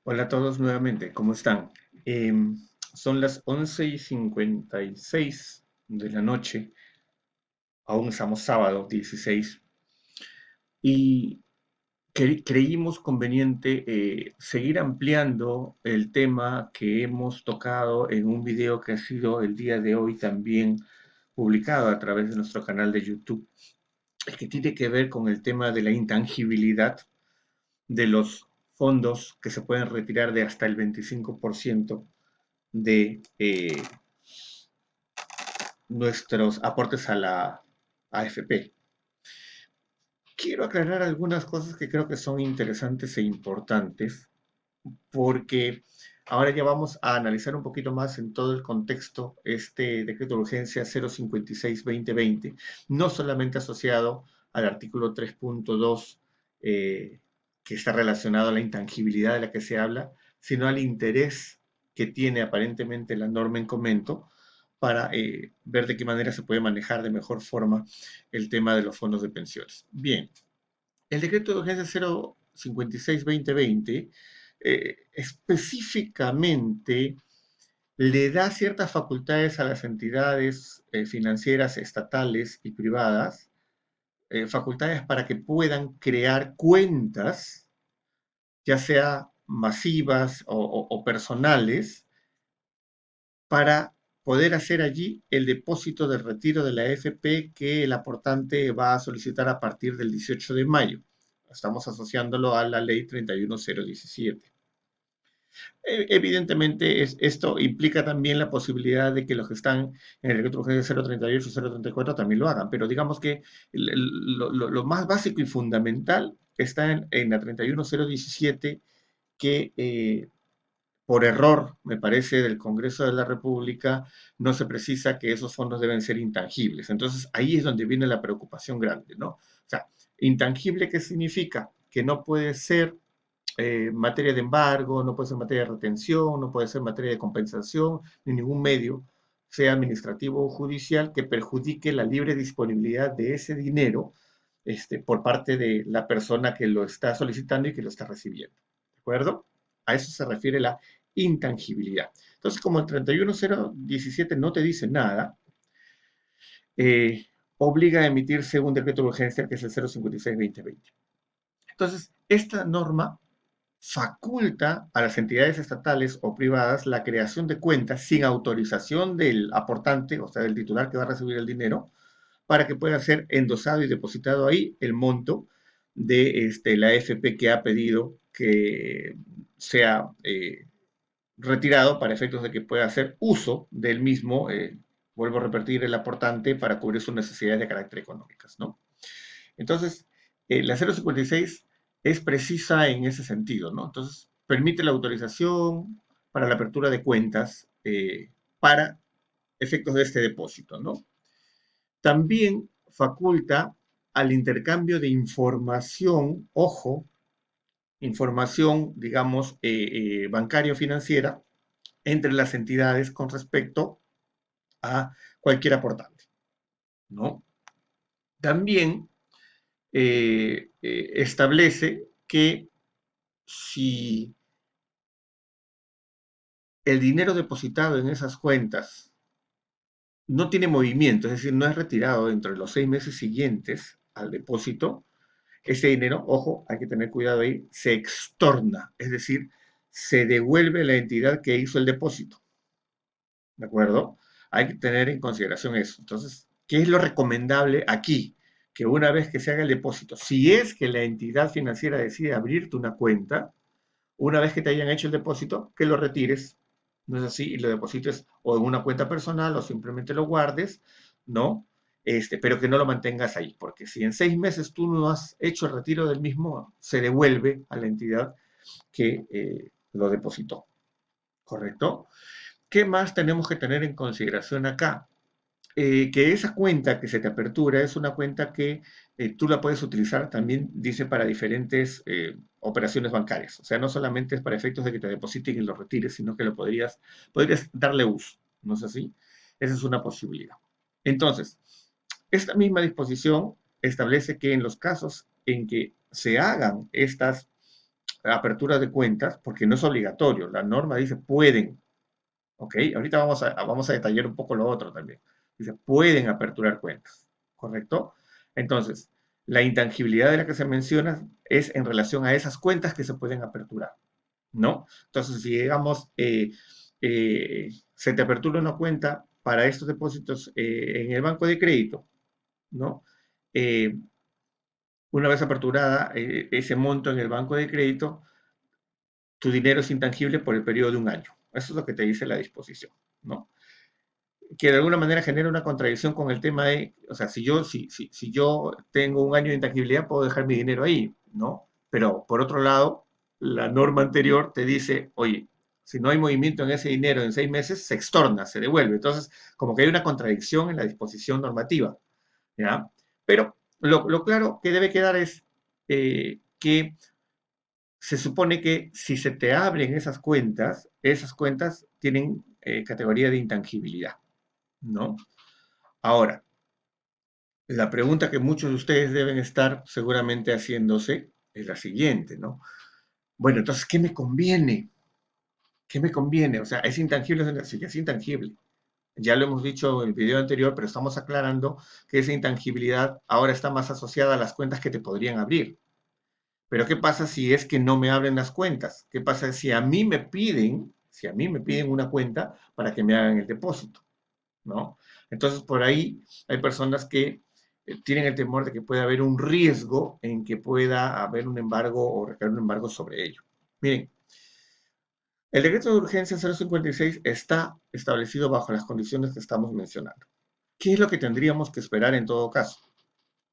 Hola a todos nuevamente, ¿cómo están? Em, Son las 11:56 de la noche, aún estamos sábado 16, y creímos conveniente seguir ampliando el tema que hemos tocado en un video que ha sido el día de hoy también publicado a través de nuestro canal de YouTube, el que tiene que ver con el tema de la intangibilidad de los fondos que se pueden retirar de hasta el 25% de nuestros aportes a la AFP. Quiero aclarar algunas cosas que creo que son interesantes e importantes, porque ahora ya vamos a analizar un poquito más en todo el contexto este decreto de urgencia 056-2020, no solamente asociado al artículo 3.2, que está relacionado a la intangibilidad de la que se habla, sino al interés que tiene aparentemente la norma en comento para ver de qué manera se puede manejar de mejor forma el tema de los fondos de pensiones. Bien, el decreto de urgencia 056-2020 específicamente le da ciertas facultades a las entidades financieras estatales y privadas, facultades para que puedan crear cuentas, ya sea masivas o personales, para poder hacer allí el depósito del retiro de la AFP que el aportante va a solicitar a partir del 18 de mayo. Estamos asociándolo a la ley 31017. Evidentemente, esto implica también la posibilidad de que los que están en el decreto urgencia 038 y 034 también lo hagan, pero digamos que lo más básico y fundamental está en la 31017, que por error, me parece, del Congreso de la República, no se precisa que esos fondos deben ser intangibles. Entonces, ahí es donde viene la preocupación grande, ¿no? O sea, intangible, ¿qué significa? Que no puede ser materia de embargo, no puede ser materia de retención, no puede ser materia de compensación, ni ningún medio, sea administrativo o judicial, que perjudique la libre disponibilidad de ese dinero por parte de la persona que lo está solicitando y que lo está recibiendo. ¿De acuerdo? A eso se refiere la intangibilidad. Entonces, como el 31017 no te dice nada, obliga a emitirse un decreto de urgencia que es el 056-2020. Entonces, esta norma faculta a las entidades estatales o privadas la creación de cuentas sin autorización del aportante, o sea, del titular que va a recibir el dinero, para que pueda ser endosado y depositado ahí el monto de la AFP que ha pedido que sea retirado para efectos de que pueda hacer uso del mismo, vuelvo a repetir, el aportante para cubrir sus necesidades de carácter económicas, ¿no? Entonces, la 056 es precisa en ese sentido, ¿no? Entonces, permite la autorización para la apertura de cuentas para efectos de este depósito, ¿no? También faculta al intercambio de información, ojo, información, digamos, bancaria o financiera entre las entidades con respecto a cualquier aportante, ¿no? También establece que si el dinero depositado en esas cuentas no tiene movimiento, es decir, no es retirado dentro de los 6 meses siguientes al depósito, ese dinero, ojo, hay que tener cuidado ahí, se extorna, es decir, se devuelve a la entidad que hizo el depósito, ¿de acuerdo? Hay que tener en consideración eso. Entonces, ¿qué es lo recomendable aquí? Que una vez que se haga el depósito, si es que la entidad financiera decide abrirte una cuenta, una vez que te hayan hecho el depósito, que lo retires, ¿no es así? Y lo deposites o en una cuenta personal o simplemente lo guardes, ¿no? Pero que no lo mantengas ahí, porque si en 6 meses tú no has hecho el retiro del mismo, se devuelve a la entidad que lo depositó, ¿correcto? ¿Qué más tenemos que tener en consideración acá? Que esa cuenta que se te apertura es una cuenta que tú la puedes utilizar también, dice, para diferentes operaciones bancarias. O sea, no solamente es para efectos de que te depositen y lo retires, sino que podrías darle uso. ¿No es así? Esa es una posibilidad. Entonces, esta misma disposición establece que en los casos en que se hagan estas apertura de cuentas, porque no es obligatorio, la norma dice pueden, ¿ok? Ahorita vamos a detallar un poco lo otro también. Dice, pueden aperturar cuentas, ¿correcto? Entonces, la intangibilidad de la que se menciona es en relación a esas cuentas que se pueden aperturar, ¿no? Entonces, si digamos, se te apertura una cuenta para estos depósitos en el banco de crédito, ¿no? Eh, una vez aperturada ese monto en el banco de crédito, tu dinero es intangible por el periodo de un año. Eso es lo que te dice la disposición, ¿no? Que de alguna manera genera una contradicción con el tema de, o sea, si yo tengo un año de intangibilidad, puedo dejar mi dinero ahí, ¿no? Pero por otro lado, la norma anterior te dice, oye, si no hay movimiento en ese dinero en 6 meses, se extorna, se devuelve. Entonces, como que hay una contradicción en la disposición normativa, ¿ya? Pero lo claro que debe quedar es que se supone que si se te abren esas cuentas tienen categoría de intangibilidad, ¿no? Ahora, la pregunta que muchos de ustedes deben estar seguramente haciéndose es la siguiente, ¿no? Bueno, entonces, ¿qué me conviene? ¿Qué me conviene? O sea, ¿es intangible? Sí, es intangible. Ya lo hemos dicho en el video anterior, pero estamos aclarando que esa intangibilidad ahora está más asociada a las cuentas que te podrían abrir. Pero ¿qué pasa si es que no me abren las cuentas? ¿Qué pasa si a mí me piden una cuenta para que me hagan el depósito? ¿No? Entonces, por ahí hay personas que tienen el temor de que pueda haber un riesgo en que pueda haber un embargo o recaer un embargo sobre ello. Miren, el decreto de urgencia 056 está establecido bajo las condiciones que estamos mencionando. ¿Qué es lo que tendríamos que esperar en todo caso?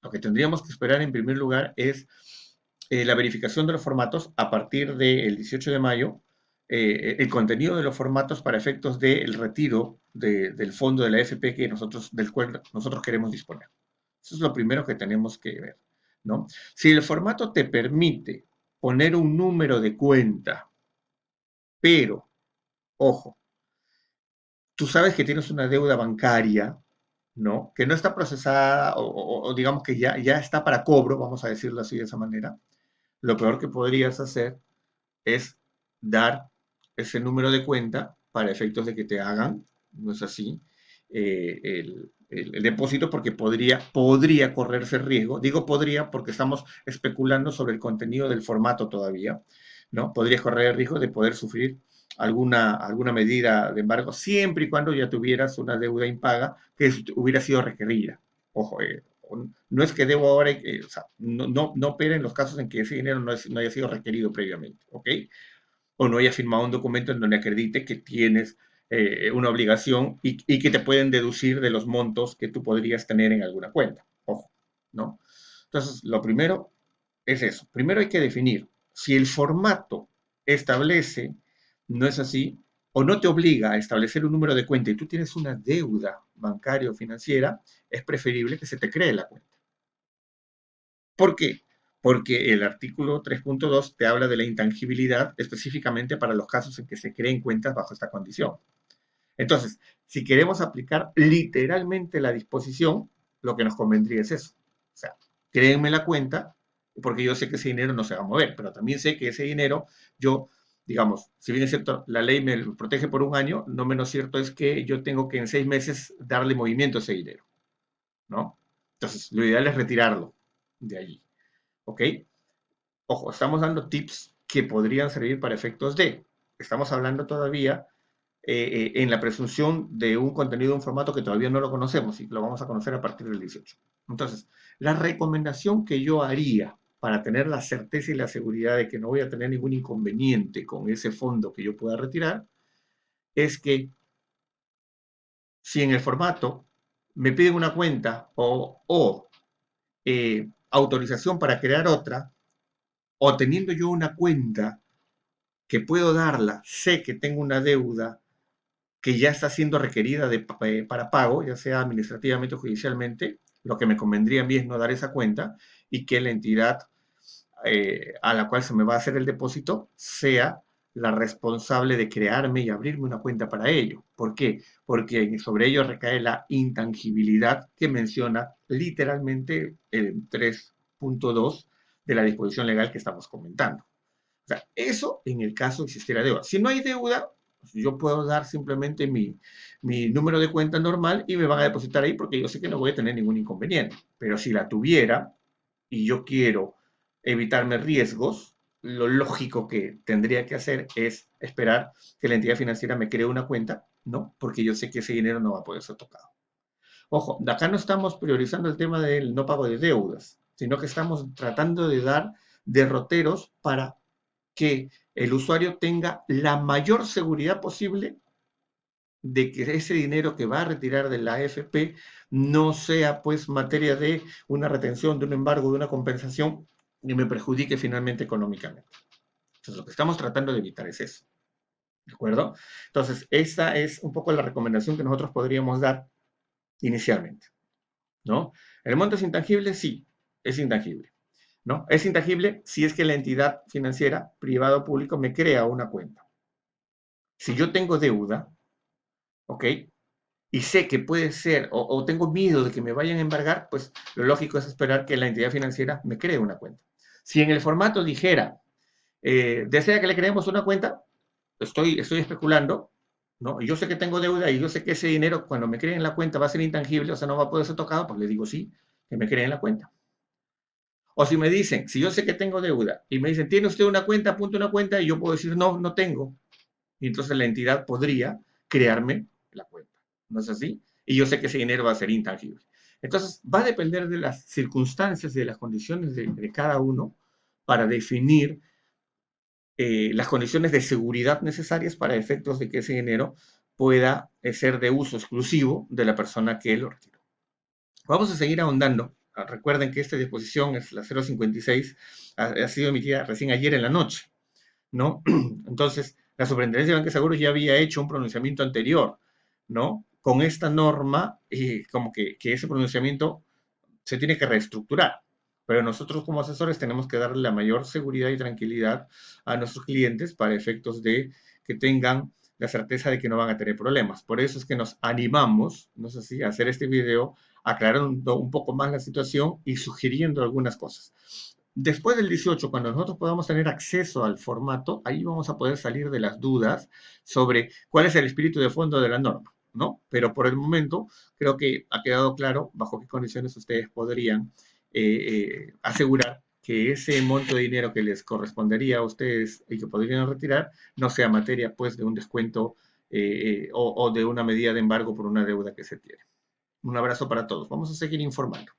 Lo que tendríamos que esperar en primer lugar es la verificación de los formatos a partir del 18 de mayo, el contenido de los formatos para efectos del retiro del fondo de la AFP del cual nosotros queremos disponer. Eso es lo primero que tenemos que ver, ¿no? Si el formato te permite poner un número de cuenta, pero, ojo, tú sabes que tienes una deuda bancaria, ¿no? Que no está procesada o digamos que ya está para cobro, vamos a decirlo así de esa manera. Lo peor que podrías hacer es dar ese número de cuenta para efectos de que te hagan, no es así, el depósito porque podría correrse riesgo. Digo podría porque estamos especulando sobre el contenido del formato todavía, ¿no? Podrías correr el riesgo de poder sufrir alguna medida de embargo siempre y cuando ya tuvieras una deuda impaga que hubiera sido requerida. Ojo, no es que debo ahora, o sea, no opera en los casos en que ese dinero no haya sido requerido previamente, ¿ok? O no hayas firmado un documento en donde acredite que tienes una obligación y que te pueden deducir de los montos que tú podrías tener en alguna cuenta. Ojo, ¿no? Entonces, lo primero es eso. Primero hay que definir si el formato establece, no es así, o no te obliga a establecer un número de cuenta y tú tienes una deuda bancaria o financiera, es preferible que se te cree la cuenta. ¿Por qué? Porque el artículo 3.2 te habla de la intangibilidad específicamente para los casos en que se creen cuentas bajo esta condición. Entonces, si queremos aplicar literalmente la disposición, lo que nos convendría es eso. O sea, créenme la cuenta, porque yo sé que ese dinero no se va a mover, pero también sé que ese dinero, yo, digamos, si bien es cierto, la ley me lo protege por un año, no menos cierto es que yo tengo que en 6 meses darle movimiento a ese dinero, ¿no? Entonces, lo ideal es retirarlo de allí. ¿Ok? Ojo, estamos dando tips que podrían servir para efectos de. Estamos hablando todavía en la presunción de un contenido, un formato que todavía no lo conocemos y lo vamos a conocer a partir del 18. Entonces, la recomendación que yo haría para tener la certeza y la seguridad de que no voy a tener ningún inconveniente con ese fondo que yo pueda retirar es que si en el formato me piden una cuenta o autorización para crear otra, o teniendo yo una cuenta que puedo darla, sé que tengo una deuda que ya está siendo requerida para pago, ya sea administrativamente o judicialmente, lo que me convendría a mí es no dar esa cuenta y que la entidad a la cual se me va a hacer el depósito sea la responsable de crearme y abrirme una cuenta para ello. ¿Por qué? Porque sobre ello recae la intangibilidad que menciona literalmente el 3.2 de la disposición legal que estamos comentando. O sea, eso en el caso de existiera deuda. Si no hay deuda, pues yo puedo dar simplemente mi número de cuenta normal y me van a depositar ahí porque yo sé que no voy a tener ningún inconveniente. Pero si la tuviera y yo quiero evitarme riesgos, lo lógico que tendría que hacer es esperar que la entidad financiera me cree una cuenta, ¿no? Porque yo sé que ese dinero no va a poder ser tocado. Ojo, de acá no estamos priorizando el tema del no pago de deudas, sino que estamos tratando de dar derroteros para que el usuario tenga la mayor seguridad posible de que ese dinero que va a retirar de la AFP no sea pues materia de una retención, de un embargo, de una compensación que me perjudique finalmente económicamente. Entonces, lo que estamos tratando de evitar es eso. ¿De acuerdo? Entonces, esta es un poco la recomendación que nosotros podríamos dar inicialmente. ¿No? ¿El monto es intangible? Sí, es intangible. ¿No? Es intangible si es que la entidad financiera, privado o público, me crea una cuenta. Si yo tengo deuda, ¿ok? Y sé que puede ser, o tengo miedo de que me vayan a embargar, pues lo lógico es esperar que la entidad financiera me cree una cuenta. Si en el formato dijera, desea que le creemos una cuenta, estoy especulando, ¿no? Yo sé que tengo deuda y yo sé que ese dinero cuando me creen la cuenta va a ser intangible, o sea, no va a poder ser tocado, pues le digo sí, que me creen la cuenta. O si me dicen, si yo sé que tengo deuda y me dicen, ¿tiene usted una cuenta? Apunte una cuenta y yo puedo decir, no, no tengo. Y entonces la entidad podría crearme la cuenta. ¿No es así? Y yo sé que ese dinero va a ser intangible. Entonces, va a depender de las circunstancias y de las condiciones de cada uno para definir las condiciones de seguridad necesarias para efectos de que ese dinero pueda ser de uso exclusivo de la persona que lo retiró. Vamos a seguir ahondando. Recuerden que esta disposición es la 056, ha sido emitida recién ayer en la noche, ¿no? Entonces, la Superintendencia de Banca y Seguros ya había hecho un pronunciamiento anterior, ¿no? Con esta norma, como que ese pronunciamiento se tiene que reestructurar. Pero nosotros como asesores tenemos que darle la mayor seguridad y tranquilidad a nuestros clientes para efectos de que tengan la certeza de que no van a tener problemas. Por eso es que nos animamos, no sé si, a hacer este video aclarando un poco más la situación y sugiriendo algunas cosas. Después del 18, cuando nosotros podamos tener acceso al formato, ahí vamos a poder salir de las dudas sobre cuál es el espíritu de fondo de la norma, ¿no? Pero por el momento creo que ha quedado claro bajo qué condiciones ustedes podrían asegurar que ese monto de dinero que les correspondería a ustedes y que podrían retirar no sea materia pues de un descuento o de una medida de embargo por una deuda que se tiene. Un abrazo para todos. Vamos a seguir informando.